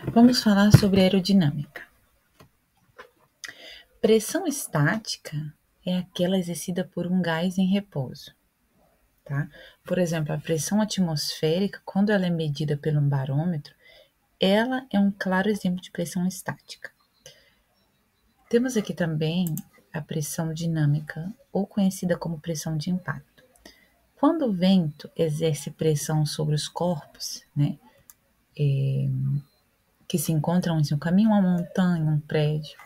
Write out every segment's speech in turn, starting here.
Vamos falar sobre aerodinâmica. Pressão estática é aquela exercida por um gás em repouso, tá? Por exemplo, a pressão atmosférica, quando ela é medida pelo barômetro, ela é um claro exemplo de pressão estática. Temos aqui também a pressão dinâmica, ou conhecida como pressão de impacto. Quando o vento exerce pressão sobre os corpos, né, que se encontram em seu caminho, uma montanha, um prédio,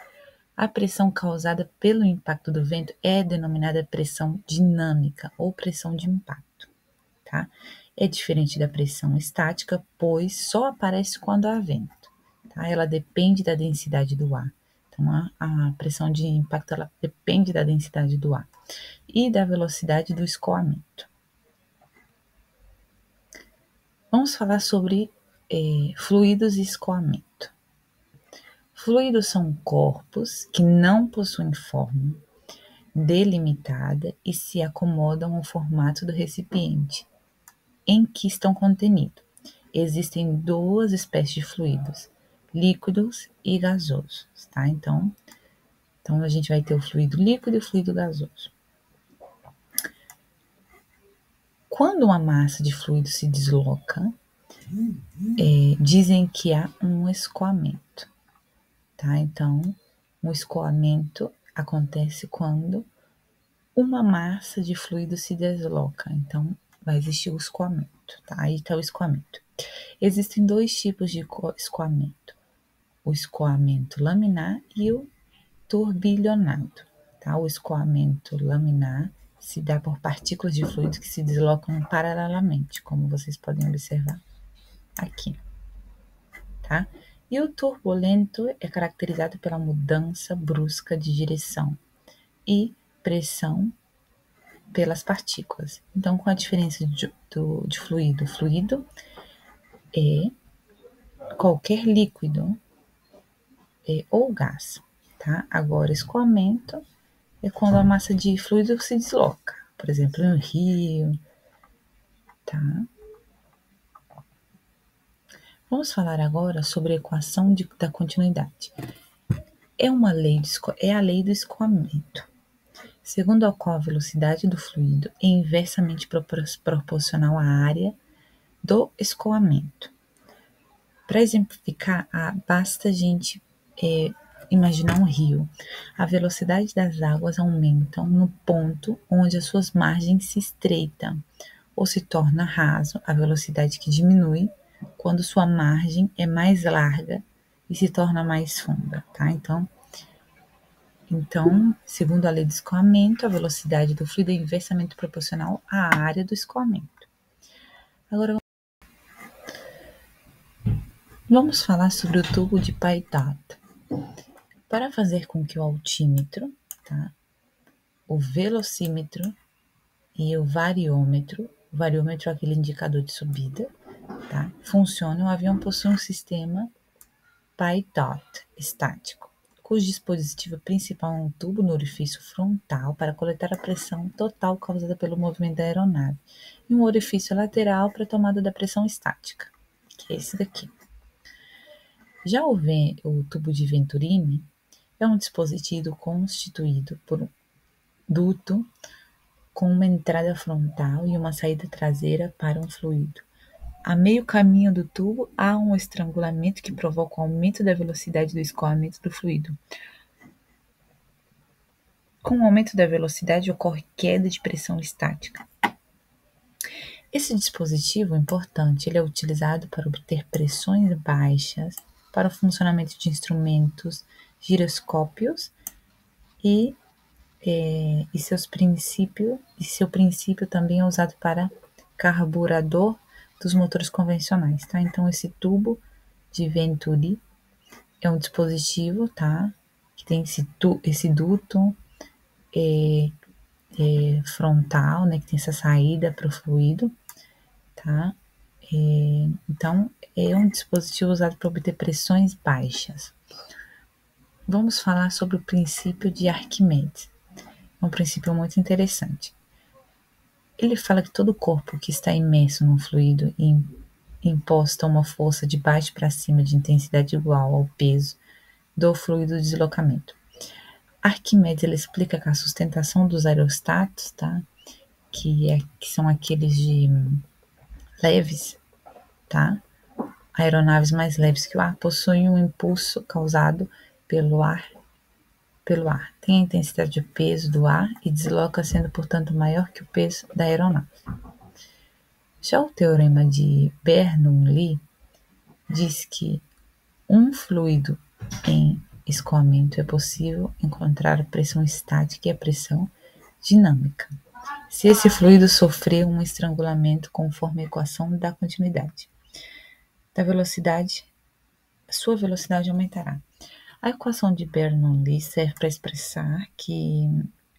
a pressão causada pelo impacto do vento é denominada pressão dinâmica ou pressão de impacto, tá? É diferente da pressão estática, pois só aparece quando há vento, tá? Ela depende da densidade do ar. Então, a pressão de impacto ela depende da densidade do ar e da velocidade do escoamento. Vamos falar sobre fluidos e escoamento. Fluidos são corpos que não possuem forma delimitada e se acomodam ao formato do recipiente em que estão contenidos. Existem duas espécies de fluidos, líquidos e gasosos, tá? Então a gente vai ter o fluido líquido e o fluido gasoso. Quando uma massa de fluido se desloca, dizem que há um escoamento, tá? Então, o escoamento acontece quando uma massa de fluido se desloca, então vai existir o escoamento, tá? Aí está o escoamento. Existem dois tipos de escoamento, o escoamento laminar e o turbilhonado, tá? O escoamento laminar se dá por partículas de fluido que se deslocam paralelamente, como vocês podem observar aqui, tá? E o turbulento é caracterizado pela mudança brusca de direção e pressão pelas partículas. Então, qual a diferença de fluido? Fluido é qualquer líquido ou gás, tá? Agora, escoamento é quando a massa de fluido se desloca, por exemplo, no rio, tá? Vamos falar agora sobre a equação da continuidade. É a lei do escoamento, segundo a qual a velocidade do fluido é inversamente proporcional à área do escoamento. Para exemplificar, basta a gente imaginar um rio. A velocidade das águas aumentam no ponto onde as suas margens se estreitam ou se torna raso, a velocidade que diminui quando sua margem é mais larga e se torna mais funda, tá? Então, segundo a lei do escoamento, a velocidade do fluido é inversamente proporcional à área do escoamento. Agora, vamos falar sobre o tubo de Paitat. Para fazer com que o altímetro, tá, o velocímetro e o variômetro é aquele indicador de subida, tá, funcione, o avião possui um sistema Paitat estático, cujo dispositivo principal é um tubo no orifício frontal para coletar a pressão total causada pelo movimento da aeronave e um orifício lateral para a tomada da pressão estática, que é esse daqui. Já o tubo de Venturi é um dispositivo constituído por um duto com uma entrada frontal e uma saída traseira para um fluido. A meio caminho do tubo há um estrangulamento que provoca o aumento da velocidade do escoamento do fluido. Com o aumento da velocidade ocorre queda de pressão estática. Esse dispositivo importante, ele é utilizado para obter pressões baixas para o funcionamento de instrumentos, giroscópios e seu princípio também é usado para carburador dos motores convencionais, tá? Então, esse tubo de Venturi é um dispositivo, tá? Que tem esse duto frontal, né? Que tem essa saída para o fluido, tá? Então, é um dispositivo usado para obter pressões baixas. Vamos falar sobre o princípio de Arquimedes. É um princípio muito interessante. Ele fala que todo corpo que está imerso num fluido imposta uma força de baixo para cima de intensidade igual ao peso do fluido de deslocamento. Arquimedes ele explica que a sustentação dos aerostatos, tá? Que são aqueles de leves, tá? Aeronaves mais leves que o ar possuem um impulso causado pelo ar. Tem a intensidade de peso do ar e desloca sendo, portanto, maior que o peso da aeronave. Já o teorema de Bernoulli diz que um fluido em escoamento é possível encontrar a pressão estática e a pressão dinâmica, se esse fluido sofrer um estrangulamento conforme a equação da continuidade da velocidade, sua velocidade aumentará. A equação de Bernoulli serve para expressar que,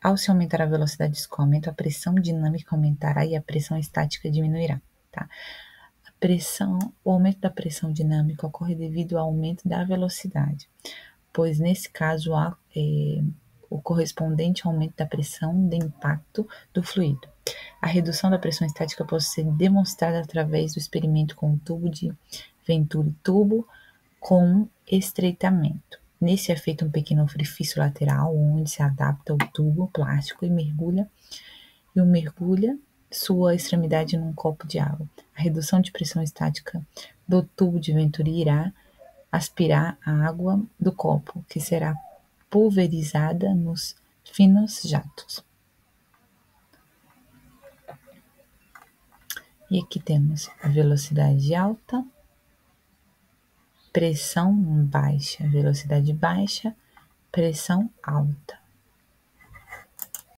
ao se aumentar a velocidade de escoamento, a pressão dinâmica aumentará e a pressão estática diminuirá. Tá? O aumento da pressão dinâmica ocorre devido ao aumento da velocidade, pois nesse caso há o correspondente aumento da pressão de impacto do fluido. A redução da pressão estática pode ser demonstrada através do experimento com o tubo de Venturi tubo com estreitamento. Nesse é feito um pequeno orifício lateral onde se adapta o tubo plástico e mergulha sua extremidade num copo de água. A redução de pressão estática do tubo de Venturi irá aspirar a água do copo, que será pulverizada nos finos jatos. E aqui temos a velocidade alta, pressão baixa, velocidade baixa, pressão alta.